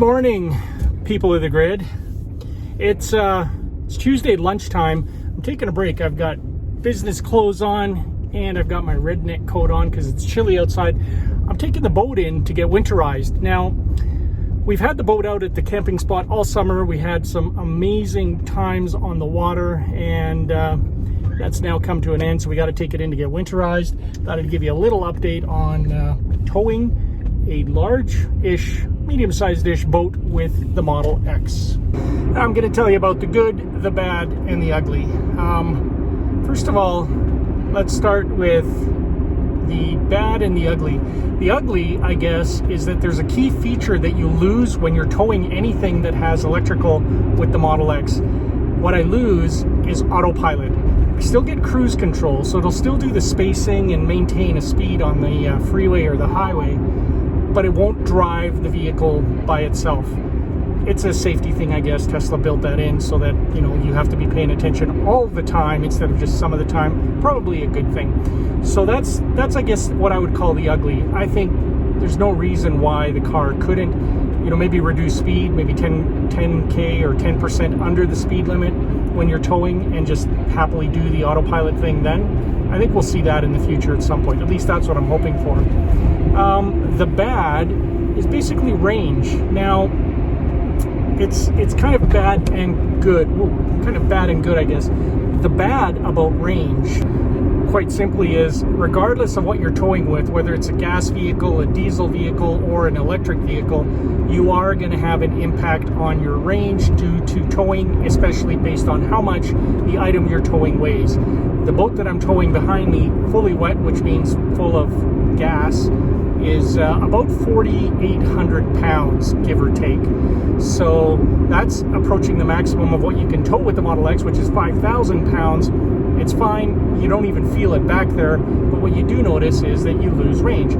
morning, people of the grid. It's Tuesday lunchtime. I'm taking a break. I've got business clothes on and I've got my redneck coat on because it's chilly outside. I'm taking the boat in to get winterized. Now, we've had the boat out at the camping spot all summer. We had some amazing times on the water, and that's now come to an end, so we got to take it in to get winterized. Thought I'd give you a little update on towing a large-ish, medium-sized-ish boat with the Model X. Now I'm going to tell you about the good, the bad, and the ugly. First of all, let's start with the bad and the ugly. The ugly, I guess, is that there's a key feature that you lose when you're towing anything that has electrical with the Model X. What I lose is autopilot. I still get cruise control, so it'll still do the spacing and maintain a speed on the freeway or the highway, but it won't drive the vehicle by itself. It's a safety thing, I guess. Tesla built that in so that, you have to be paying attention all the time instead of just some of the time. Probably a good thing. So that's I guess what I would call the ugly. I think there's no reason why the car couldn't, maybe reduce speed, maybe 10K or 10% under the speed limit when you're towing, and just happily do the autopilot thing then. I think we'll see that in the future at some point. At least that's what I'm hoping for. The bad is basically range. Now, it's kind of bad and good. Kind of bad and good, I guess. The bad about range, quite simply, is regardless of what you're towing with, whether it's a gas vehicle, a diesel vehicle, or an electric vehicle, you are going to have an impact on your range due to towing, especially based on how much the item you're towing weighs. The boat that I'm towing behind me, fully wet, which means full of gas, is about 4,800 pounds, give or take. So that's approaching the maximum of what you can tow with the Model X, which is 5,000 pounds. It's fine, you don't even feel it back there, but what you do notice is that you lose range.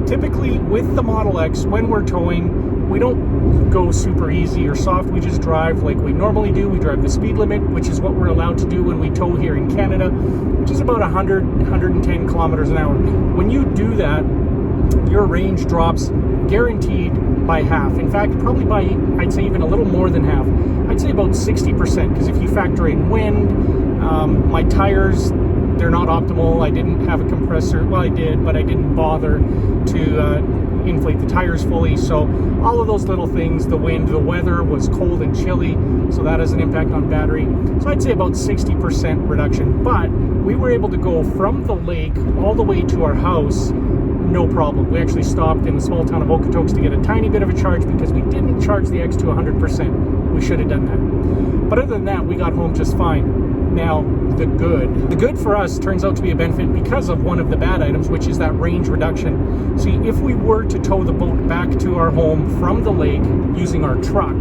Typically with the Model X, when we're towing, we don't go super easy or soft, we just drive like we normally do. We drive the speed limit, which is what we're allowed to do when we tow here in Canada, which is about 110 kilometers an hour. When you do that, your range drops guaranteed by half. In fact, probably by, I'd say even a little more than half. I'd say about 60%, because if you factor in wind, my tires, they're not optimal. I didn't have a compressor. Well, I did, but I didn't bother to inflate the tires fully. So all of those little things, the wind, the weather was cold and chilly, so that has an impact on battery. So I'd say about 60% reduction. But we were able to go from the lake all the way to our house, no problem. We actually stopped in the small town of Okotoks to get a tiny bit of a charge because we didn't charge the X to 100%. We should have done that. But other than that, we got home just fine. Now, the good. The good for us turns out to be a benefit because of one of the bad items, which is that range reduction. See, if we were to tow the boat back to our home from the lake using our truck,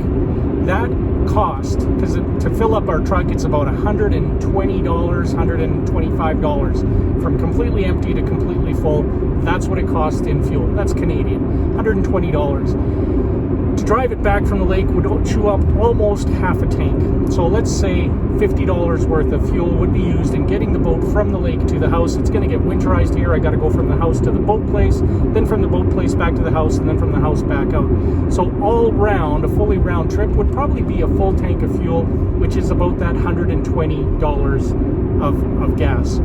that cost, because to fill up our truck, it's about $120, $125 from completely empty to completely full. That's what it costs in fuel. That's Canadian, $120. To drive it back from the lake would chew up almost half a tank. So let's say $50 worth of fuel would be used in getting the boat from the lake to the house. It's going to get winterized here. I got to go from the house to the boat place, then from the boat place back to the house, and then from the house back out. So all round, a fully round trip would probably be a full tank of fuel, which is about that $120 of gas,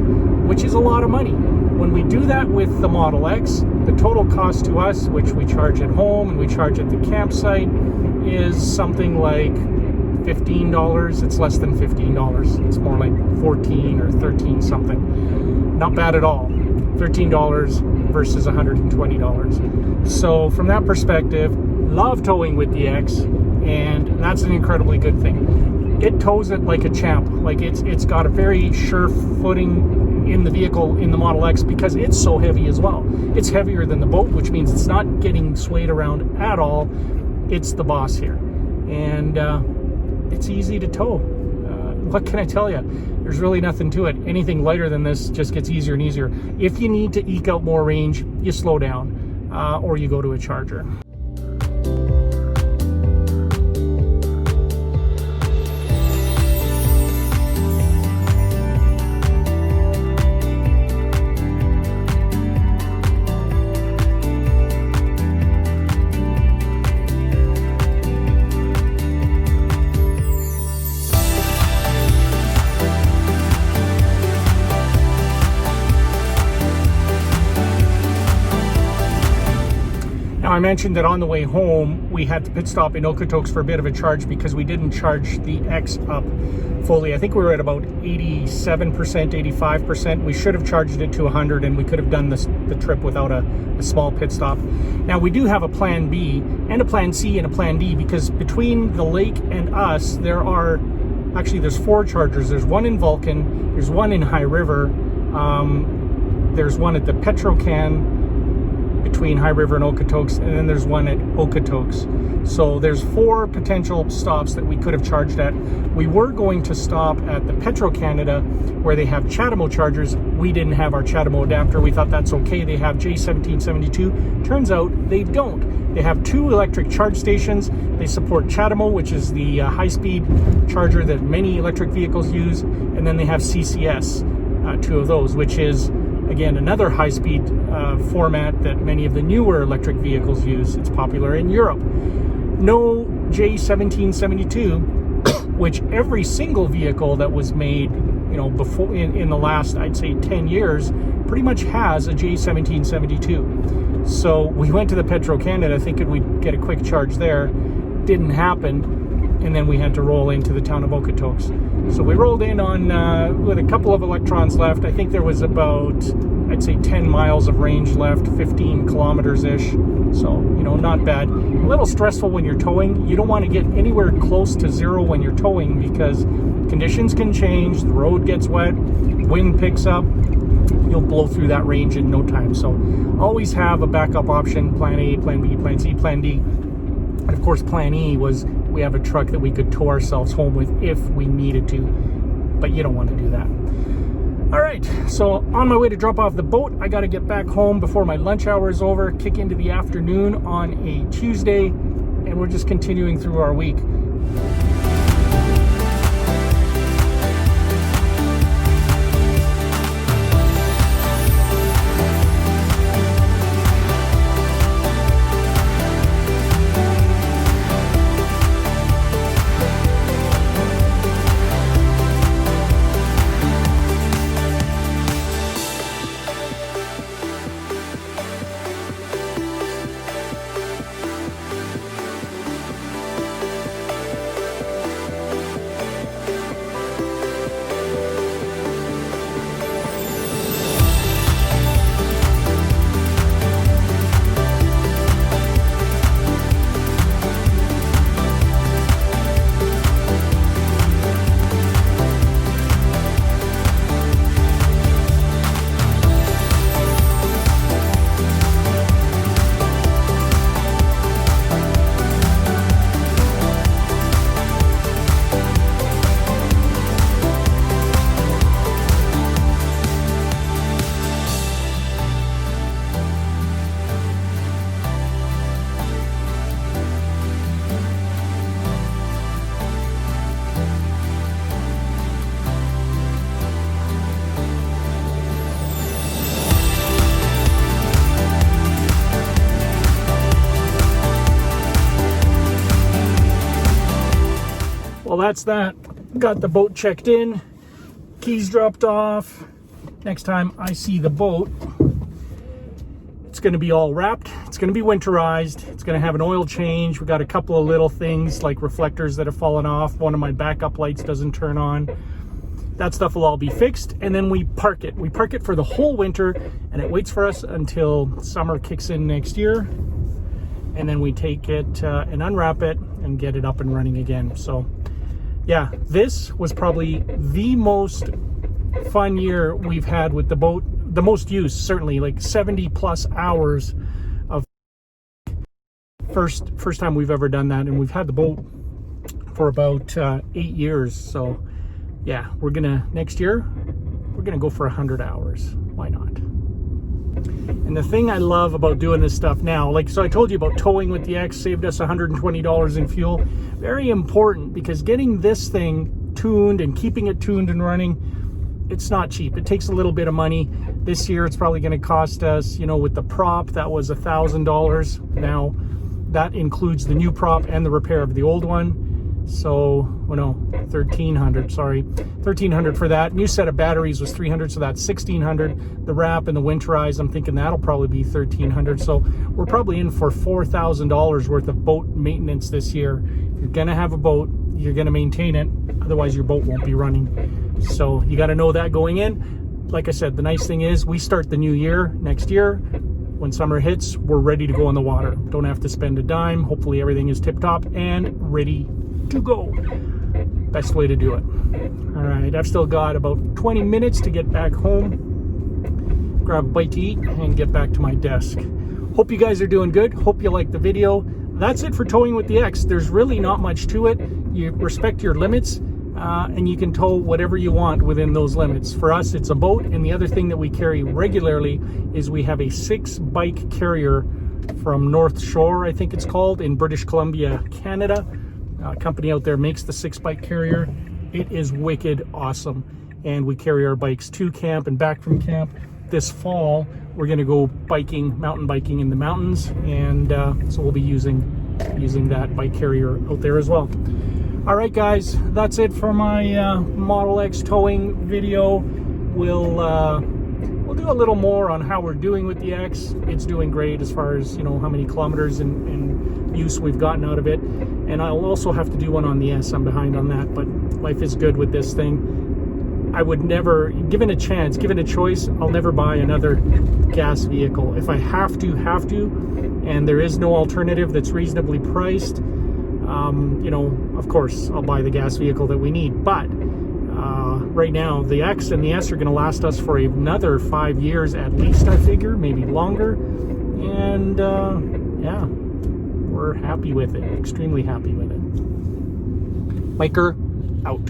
which is a lot of money. When we do that with the Model X, the total cost to us, which we charge at home and we charge at the campsite, is something like $15. It's less than $15. It's more like 14 or 13 something. Not bad at all. $13 versus $120. So from that perspective, love towing with the X, and that's an incredibly good thing. It tows it like a champ. Like it's got a very sure footing in the vehicle in the Model X because it's so heavy as well. It's heavier than the boat, which means it's not getting swayed around at all. It's the boss here, and it's easy to tow. What can I tell you? There's really nothing to it. Anything lighter than this just gets easier and easier. If you need to eke out more range, you slow down or you go to a charger. I mentioned that on the way home, we had to pit stop in Okotoks for a bit of a charge because we didn't charge the X up fully. I think we were at about 87%, 85%. We should have charged it to 100, and we could have done the trip without a small pit stop. Now, we do have a plan B and a plan C and a plan D, because between the lake and us, there's 4 chargers. There's one in Vulcan, there's one in High River, there's one at the Petrocan between High River and Okotoks, and then there's one at Okotoks. So there's 4 potential stops that we could have charged at. We were going to stop at the Petro-Canada where they have CHAdeMO chargers. We didn't have our CHAdeMO adapter. We thought that's okay. They have J1772. Turns out they don't. They have 2 electric charge stations. They support CHAdeMO, which is the high-speed charger that many electric vehicles use. And then they have CCS, 2 of those, which is, again, another high-speed format that many of the newer electric vehicles use. It's popular in Europe. No J1772, which every single vehicle that was made, before in the last, I'd say 10 years, pretty much has a J1772. So we went to the Petro-Canada thinking we'd get a quick charge there. Didn't happen. And then we had to roll into the town of Okotoks. So we rolled in on with a couple of electrons left. I think there was about, I'd say 10 miles of range left, 15 kilometers-ish. So, not bad. A little stressful when you're towing. You don't want to get anywhere close to zero when you're towing because conditions can change, the road gets wet, wind picks up, you'll blow through that range in no time. So always have a backup option, plan A, plan B, plan C, plan D. And of course, plan E was we have a truck that we could tow ourselves home with if we needed to, but you don't want to do that. All right, so on my way to drop off the boat, I got to get back home before my lunch hour is over, kick into the afternoon on a Tuesday, and we're just continuing through our week. Well, that's that. Got the boat checked in, keys dropped off. Next time I see the boat, it's going to be all wrapped. It's going to be winterized. It's going to have an oil change. We got a couple of little things like reflectors that have fallen off. One of my backup lights doesn't turn on. That stuff will all be fixed, and then we park it. We park it for the whole winter, and it waits for us until summer kicks in next year. And then we take it and unwrap it and get it up and running again. So yeah, this was probably the most fun year we've had with the boat. The most use, certainly, like 70 plus hours of first time we've ever done that. And we've had the boat for about 8 years. So yeah, next year, we're gonna go for 100 hours. Why not? And the thing I love about doing this stuff now, so I told you about towing with the X, saved us $120 in fuel. Very important, because getting this thing tuned and keeping it tuned and running, it's not cheap. It takes a little bit of money. This year, it's probably going to cost us, with the prop, that was $1,000. Now, that includes the new prop and the repair of the old one. So, well, no, 1,300, sorry. 1,300 for that. New set of batteries was 300, so that's 1,600. The wrap and the winterize, I'm thinking that'll probably be 1,300. So we're probably in for $4,000 worth of boat maintenance this year. If you're gonna have a boat, you're gonna maintain it. Otherwise, your boat won't be running. So you gotta know that going in. Like I said, the nice thing is we start the new year next year. When summer hits, we're ready to go on the water. Don't have to spend a dime. Hopefully everything is tip-top and ready to go. Best way to do it. All right, I've still got about 20 minutes to get back home, grab a bite to eat, and get back to my desk. Hope you guys are doing good. Hope you like the video. That's it for towing with the X. There's really not much to it. You respect your limits, and you can tow whatever you want within those limits. For us, it's a boat, and the other thing that we carry regularly is we have a 6-bike carrier from North Shore, I think it's called, in British Columbia, Canada. A company out there makes the 6-bike carrier. It is wicked awesome, and we carry our bikes to camp and back from camp. This fall we're going to go biking, mountain biking in the mountains, and so we'll be using that bike carrier out there as well. All right guys, that's it for my Model X towing video. We'll do a little more on how we're doing with the X. It's doing great as far as, you know, how many kilometers and use we've gotten out of it. And I'll also have to do one on the S. I'm behind on that, but life is good with this thing. I would never, given a chance, given a choice, I'll never buy another gas vehicle. If I have to, and there is no alternative that's reasonably priced, you know, of course, I'll buy the gas vehicle that we need. But right now, the X and the S are going to last us for another 5 years at least, I figure, maybe longer. And yeah, we're happy with it, extremely happy with it. Miker out.